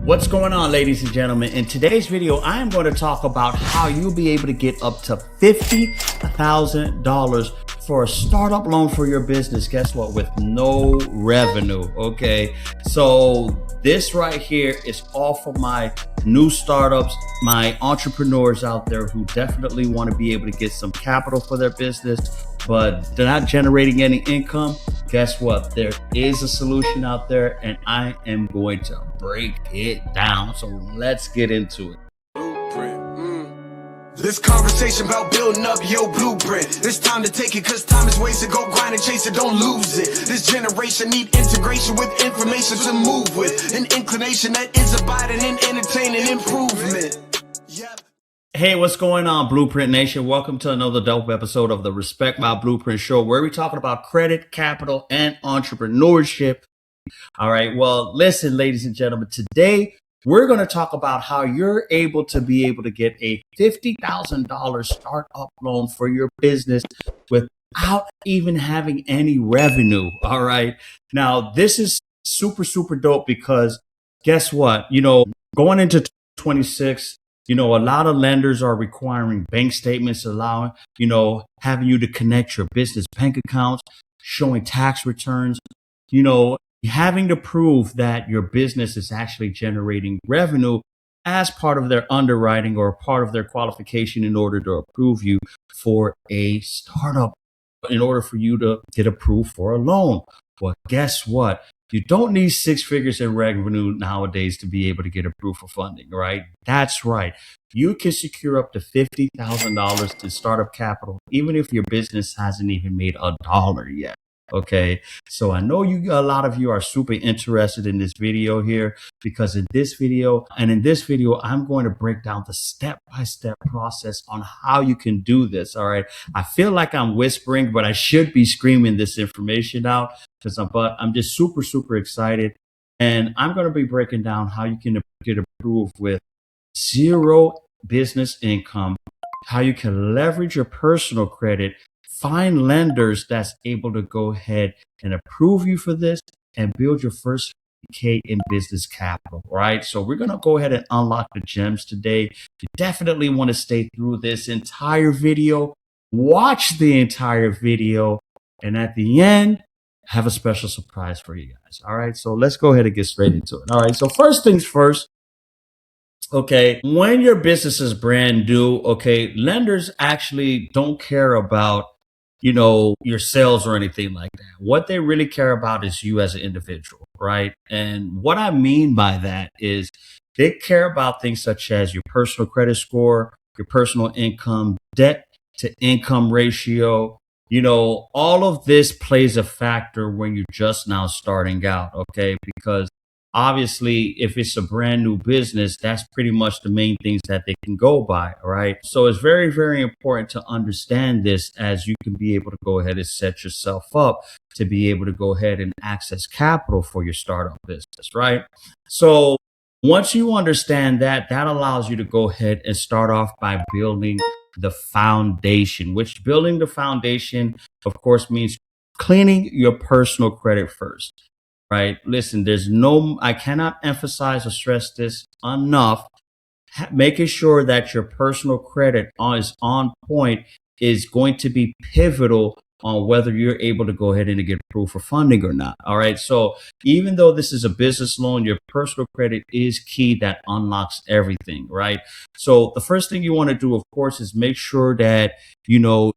What's going on, ladies and gentlemen? In today's video, I am going to talk about how you'll be able to get up to $50,000 for a startup loan for your business. Guess what? With no revenue. Okay. So this right here is all for my new startups, my entrepreneurs out there who definitely want to be able to get some capital for their business, but they're not generating any income. Guess what? There is a solution out there, and I am going to break it down. So let's get into it. This conversation about building up your blueprint. It's time to take it, cause time is wasted. Go grind and chase it, don't lose it. This generation need integration with information to move with. An inclination that is abiding in entertaining improvement. Yep. Hey, what's going on, Blueprint Nation? Welcome to another dope episode of the Respect My Blueprint Show, where we're talking about credit, capital, and entrepreneurship. All right. Well, listen, ladies and gentlemen, today we're going to talk about how you're able to get a $50,000 startup loan for your business without even having any revenue. All right. Now, this is super dope because guess what? Going into 26, a lot of lenders are requiring bank statements, allowing, having you to connect your business bank accounts, showing tax returns, having to prove that your business is actually generating revenue as part of their underwriting or part of their qualification in order to approve you for a startup, in order for you to get approved for a loan. Well, guess what? You don't need six figures in revenue nowadays to be able to get approved for funding, right? That's right. You can secure up to $50,000 to startup capital, even if your business hasn't even made a dollar yet. Okay, so I know a lot of you are super interested in this video here, because in this video, I'm going to break down the step-by-step process on how you can do this. All right. I feel like I'm whispering, but I should be screaming this information out but I'm just super excited. And I'm going to be breaking down how you can get approved with zero business income, how you can leverage your personal credit, find lenders that's able to go ahead and approve you for this, and build your first K in business capital, right? So we're going to go ahead and unlock the gems today. You definitely want to stay through this entire video, watch the entire video, and at the end, have a special surprise for you guys. All right. So let's go ahead and get straight into it. All right. So first things first. Okay. When your business is brand new, okay, lenders actually don't care about your sales or anything like that. What they really care about is you as an individual, right? And what I mean by that is they care about things such as your personal credit score, your personal income, debt to income ratio. All of this plays a factor when you're just now starting out, okay? Because obviously, if it's a brand new business, that's pretty much the main things that they can go by, all right? So it's very important to understand this, as you can be able to go ahead and set yourself up to be able to go ahead and access capital for your startup business, right? So once you understand that, that allows you to go ahead and start off by building the foundation, which building the foundation, of course, means cleaning your personal credit first. Right. Listen, I cannot emphasize or stress this enough. Making sure that your personal credit is on point is going to be pivotal on whether you're able to go ahead and get approved for funding or not. All right. So even though this is a business loan, your personal credit is key. That unlocks everything. Right. So the first thing you want to do, of course, is make sure that, you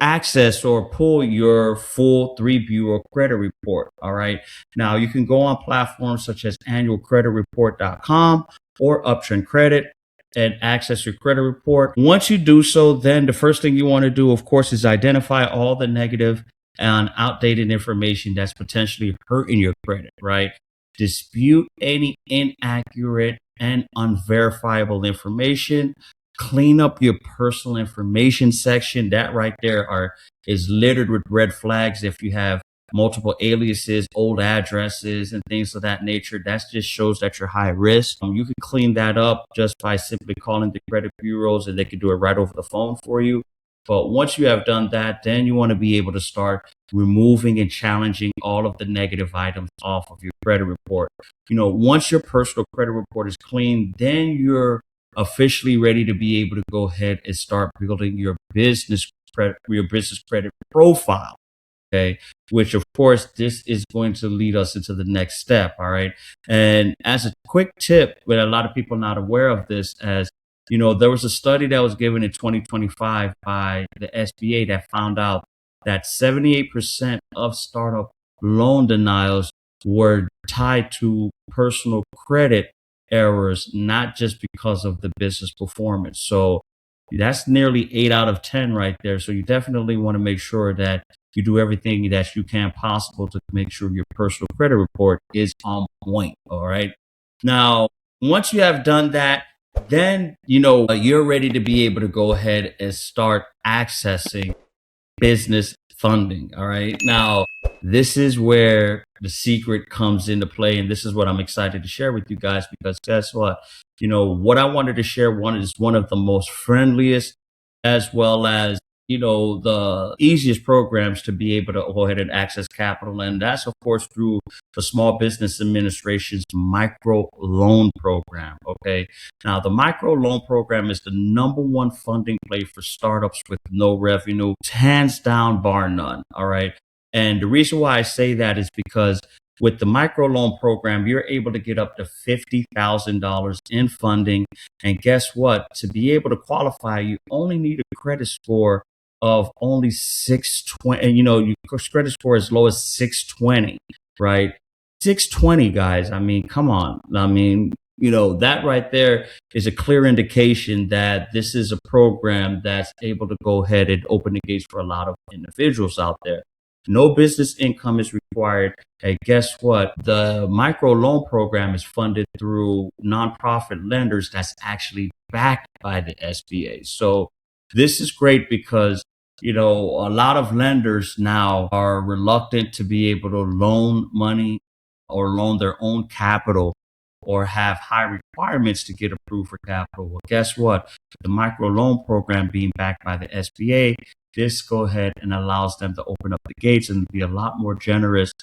access or pull your full 3-bureau credit report. All right. Now you can go on platforms such as annualcreditreport.com or Uptrend Credit and access your credit report. Once you do so, then the first thing you want to do, of course, is identify all the negative and outdated information that's potentially hurting your credit, right? Dispute any inaccurate and unverifiable information. Clean up your personal information section. That right there is littered with red flags. If you have multiple aliases, old addresses, and things of that nature, that just shows that you're high risk. You can clean that up just by simply calling the credit bureaus, and they can do it right over the phone for you. But once you have done that, then you want to be able to start removing and challenging all of the negative items off of your credit report. once your personal credit report is clean, then you're officially ready to be able to go ahead and start building your business credit profile. Okay. Which of course, this is going to lead us into the next step. All right. And as a quick tip, but a lot of people not aware of this, as there was a study that was given in 2025 by the SBA that found out that 78% of startup loan denials were tied to personal credit errors, not just because of the business performance. So that's nearly 8 out of 10 right there. So you definitely want to make sure that you do everything that you can possible to make sure your personal credit report is on point. All right. Now, once you have done that, then, you're ready to be able to go ahead and start accessing business funding. All right. Now, this is where the secret comes into play. And this is what I'm excited to share with you guys, because guess what? What I wanted to share is one of the most friendliest, as well as, the easiest programs to be able to go ahead and access capital. And that's, of course, through the Small Business Administration's micro loan program. Okay. Now, the micro loan program is the number one funding play for startups with no revenue, hands down, bar none. All right. And the reason why I say that is because with the microloan program, you're able to get up to $50,000 in funding. And guess what? To be able to qualify, you only need a credit score of only 620. And, your credit score as low as 620, right? 620, guys. I mean, come on. I mean, that right there is a clear indication that this is a program that's able to go ahead and open the gates for a lot of individuals out there. No business income is required. And guess what? The micro loan program is funded through nonprofit lenders that's actually backed by the SBA. So this is great because, a lot of lenders now are reluctant to be able to loan money or loan their own capital or have high requirements to get approved for capital. Well, guess what? The micro loan program being backed by the SBA, this go ahead and allows them to open up the gates and be a lot more generous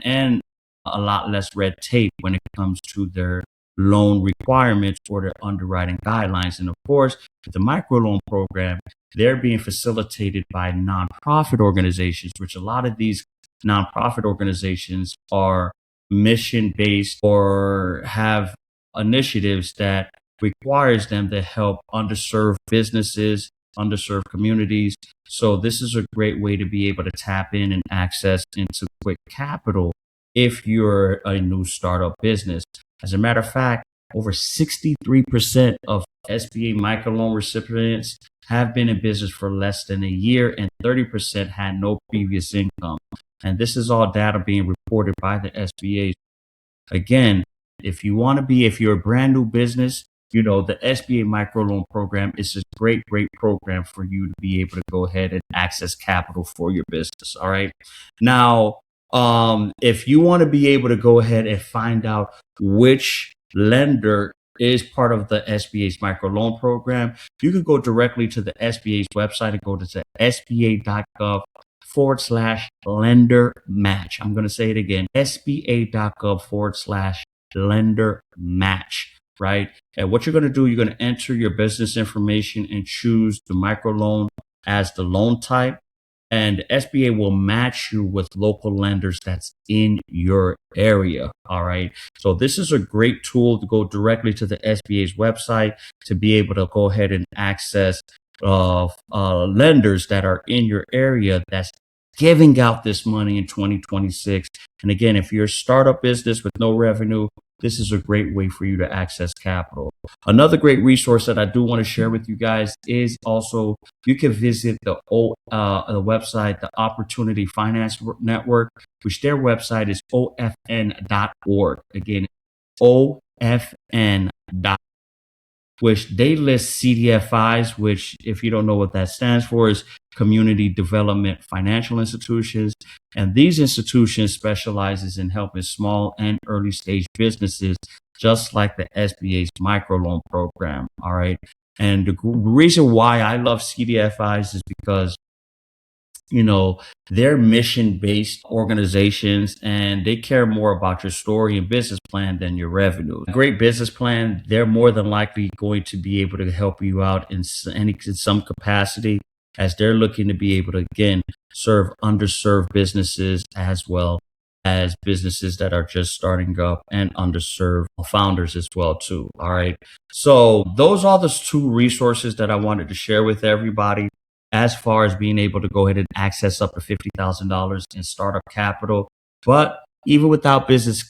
and a lot less red tape when it comes to their loan requirements or their underwriting guidelines. And of course, the microloan program, they're being facilitated by nonprofit organizations, which a lot of these nonprofit organizations are mission based or have initiatives that requires them to help underserved businesses, underserved communities. So this is a great way to be able to tap in and access into quick capital if you're a new startup business. As a matter of fact, over 63% of SBA microloan recipients have been in business for less than a year, and 30% had no previous income. And this is all data being reported by the SBA. Again, if you're a brand new business, the SBA microloan program is a great program for you to be able to go ahead and access capital for your business. All right. Now, if you want to be able to go ahead and find out which lender is part of the SBA's microloan program, you can go directly to the SBA's website and go to sba.gov/lender match. I'm going to say it again, sba.gov/lender match. Right. And what you're going to do, you're going to enter your business information and choose the microloan as the loan type. And the SBA will match you with local lenders that's in your area. All right. So this is a great tool to go directly to the SBA's website to be able to go ahead and access lenders that are in your area that's giving out this money in 2026. And again, if you're a startup business with no revenue, this is a great way for you to access capital. Another great resource that I do want to share with you guys is also you can visit the website, the Opportunity Finance Network, which their website is ofn.org. Again, ofn.org, which they list CDFIs, which if you don't know what that stands for is Community Development Financial Institutions. And these institutions specializes in helping small and early stage businesses, just like the SBA's microloan program. All right. And the reason why I love CDFIs is because they're mission-based organizations, and they care more about your story and business plan than your revenue. A great business plan, they're more than likely going to be able to help you out in some capacity, as they're looking to be able to, again, serve underserved businesses as well as businesses that are just starting up, and underserved founders as well too. All right. So those are the two resources that I wanted to share with everybody, as far as being able to go ahead and access up to $50,000 in startup capital. But even without business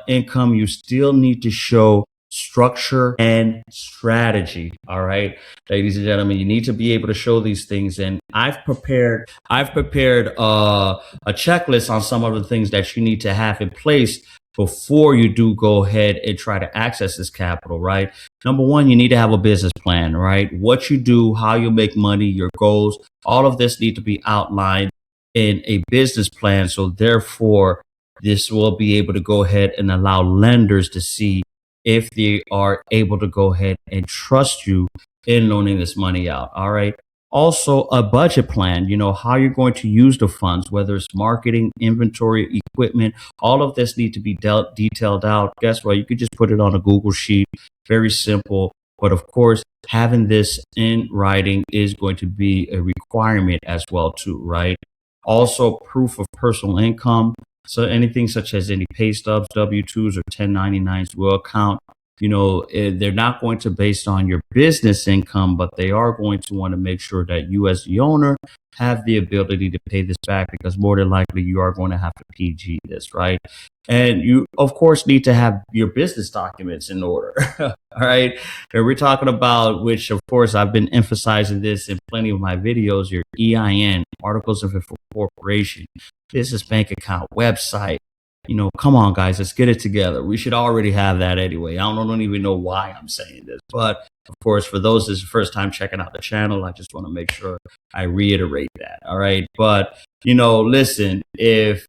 income, you still need to show structure and strategy. All right, ladies and gentlemen, you need to be able to show these things. And I've prepared a checklist on some of the things that you need to have in place before you do go ahead and try to access this capital, right? Number one, you need to have a business plan, right? What you do, how you make money, your goals, all of this need to be outlined in a business plan. So therefore, this will be able to go ahead and allow lenders to see if they are able to go ahead and trust you in loaning this money out. All right. Also, a budget plan, how you're going to use the funds, whether it's marketing, inventory, equipment, all of this need to be detailed out. Guess what? You could just put it on a Google sheet. Very simple. But of course, having this in writing is going to be a requirement as well too, right? Also, proof of personal income. So anything such as any pay stubs, W-2s, or 1099s will count. They're not going to based on your business income, but they are going to want to make sure that you as the owner have the ability to pay this back, because more than likely you are going to have to PG this, right? And you, of course, need to have your business documents in order. All right. And we're talking about, which, of course, I've been emphasizing this in plenty of my videos, your EIN, Articles of Incorporation, business bank account, website. Come on, guys, let's get it together. We should already have that anyway. I don't even know why I'm saying this, but of course, for those this is the first time checking out the channel, I just want to make sure I reiterate that. All right. But, listen, if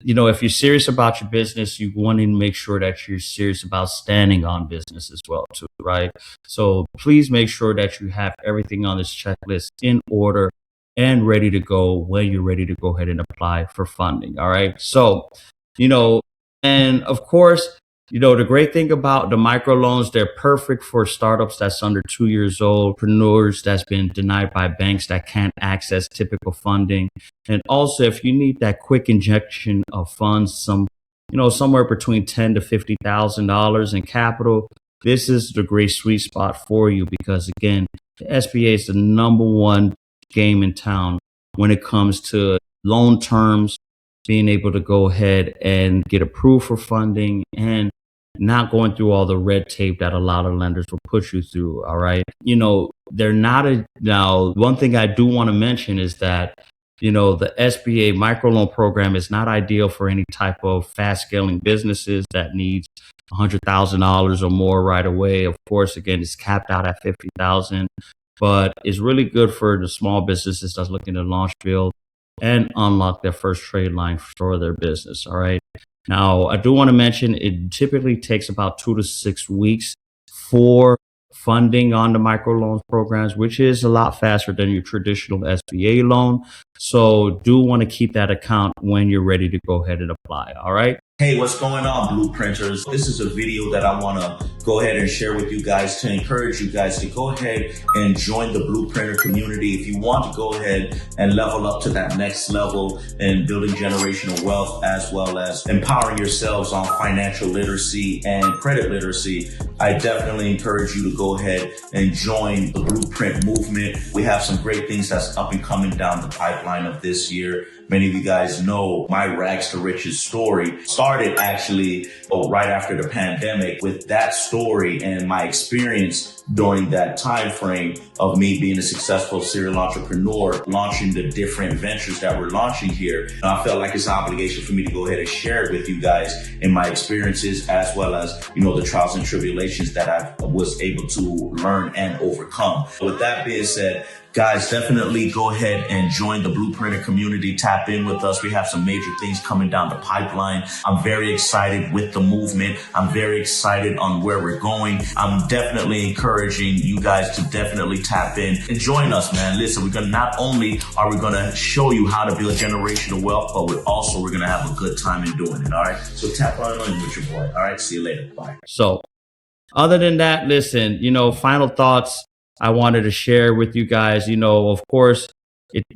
if you're serious about your business, you want to make sure that you're serious about standing on business as well too, right? So please make sure that you have everything on this checklist in order and ready to go when you're ready to go ahead and apply for funding. All right. So, and of course, the great thing about the microloans, they're perfect for startups that's under 2 years old, entrepreneurs that's been denied by banks that can't access typical funding. And also, if you need that quick injection of funds, somewhere between $10,000 to $50,000 in capital, this is the great sweet spot for you, because again, the SBA is the number one game in town when it comes to loan terms, being able to go ahead and get approved for funding, and not going through all the red tape that a lot of lenders will push you through. All right. They're not now, one thing I do want to mention is that, the SBA microloan program is not ideal for any type of fast scaling businesses that needs $100,000 or more right away. Of course, again, it's capped out at $50,000. But it's really good for the small businesses that's looking to launch, build, and unlock their first trade line for their business. All right. Now, I do want to mention it typically takes about 2 to 6 weeks for funding on the microloan programs, which is a lot faster than your traditional SBA loan. So do want to keep that account when you're ready to go ahead and apply. All right. Hey, what's going on, Blueprinters? This is a video that I want to go ahead and share with you guys to encourage you guys to go ahead and join the Blueprinter community. If you want to go ahead and level up to that next level in building generational wealth, as well as empowering yourselves on financial literacy and credit literacy, I definitely encourage you to go ahead and join the Blueprint movement. We have some great things that's up and coming down the pipeline of this year. Many of you guys know my rags to riches story started actually right after the pandemic. With that story and my experience during that time frame of me being a successful serial entrepreneur, launching the different ventures that we're launching here, I felt like it's an obligation for me to go ahead and share it with you guys in my experiences, as well as, the trials and tribulations that I was able to learn and overcome. With that being said, guys, definitely go ahead and join the Blueprinter community. Tap in with us. We have some major things coming down the pipeline. I'm very excited with the movement. I'm very excited on where we're going. I'm definitely encouraging you guys to definitely tap in and join us, man. Listen, we're gonna not only are we gonna show you how to build generational wealth, but we're gonna have a good time in doing it. All right. So tap on in with your boy. All right. See you later. Bye. So other than that, listen, final thoughts I wanted to share with you guys. Of course,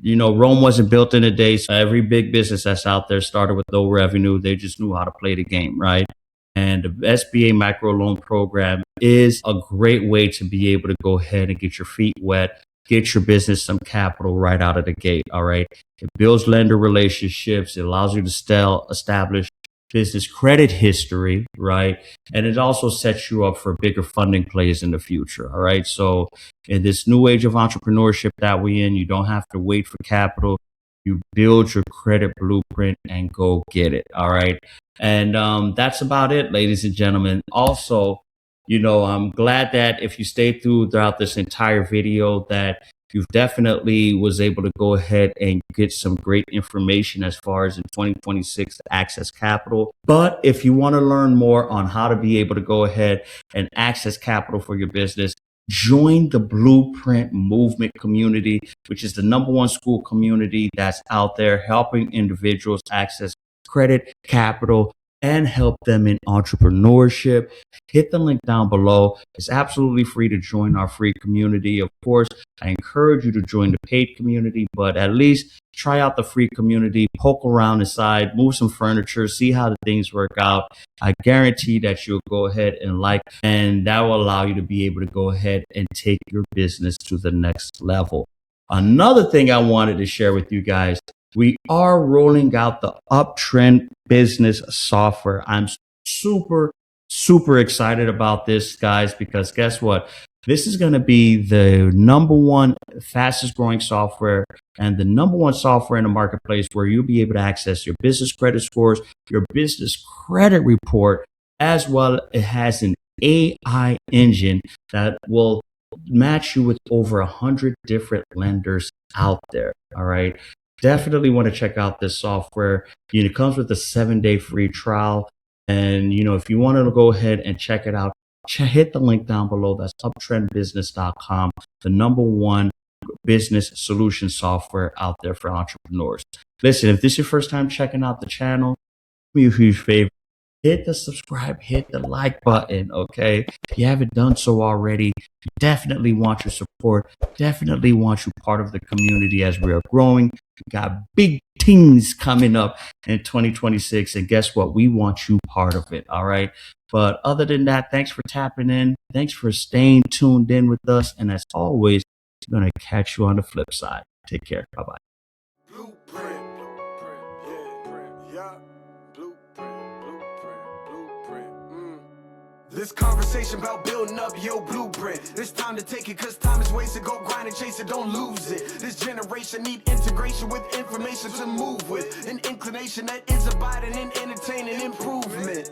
Rome wasn't built in a day. So every big business that's out there started with low revenue. They just knew how to play the game, right? And the SBA Microloan program is a great way to be able to go ahead and get your feet wet, get your business some capital right out of the gate. All right. It builds lender relationships. It allows you to establish business credit history, right? And it also sets you up for bigger funding plays in the future. All right. So in this new age of entrepreneurship that we're in, you don't have to wait for capital. You build your credit blueprint and go get it. All right. And that's about it, ladies and gentlemen. Also, I'm glad that if you stayed throughout this entire video, that you definitely was able to go ahead and get some great information as far as in 2026 to access capital. But if you want to learn more on how to be able to go ahead and access capital for your business, join the Blueprint Movement community, which is the #1 school community that's out there helping individuals access credit, capital, and help them in entrepreneurship. Hit the link down below. It's absolutely free to join our free community. Of course, I encourage you to join the paid community, but at least try out the free community, poke around inside, move some furniture, see how the things work out. I guarantee that you'll go ahead and that will allow you to be able to go ahead and take your business to the next level. Another thing I wanted to share with you guys, we are rolling out the Uptrend business software. I'm super, super excited about this, guys, because guess what? This is going to be the #1 fastest growing software and the #1 software in the marketplace where you'll be able to access your business credit scores, your business credit report, as well. It has an AI engine that will match you with over 100 different lenders out there. All right. Definitely want to check out this software. It comes with a 7-day free trial. And, if you want to go ahead and check it out, hit the link down below. That's uptrendbusiness.com, the #1 business solution software out there for entrepreneurs. Listen, if this is your first time checking out the channel, do me a huge favor. Hit the subscribe, hit the like button, okay? If you haven't done so already, we definitely want your support. Definitely want you part of the community as we are growing. We got big things coming up in 2026. And guess what? We want you part of it, all right? But other than that, thanks for tapping in. Thanks for staying tuned in with us. And as always, we're going to catch you on the flip side. Take care. Bye-bye. Blueprint, yeah. This conversation about building up your blueprint. It's time to take it, cause time is wasted. Go grind and chase it, don't lose it. This generation need integration with information to move with. An inclination that is abiding in entertaining improvement.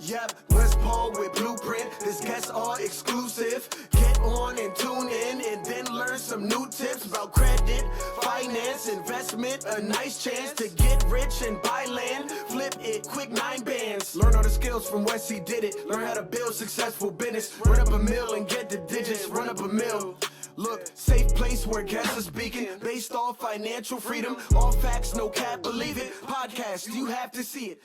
Yep, Wesley Paul with Blueprint. This guests are exclusive. Get on and tune in and then learn some new tips about credit, finance, investment. A nice chance to get rich and buy land. Flip it, quick 9 bands. Learn all the skills from Wesley did it. Learn how to build successful business. Run up a mill and get the digits. Run up a mill. Look, safe place where guests are speaking. Based off financial freedom. All facts, no cap, believe it. Podcast, you have to see it.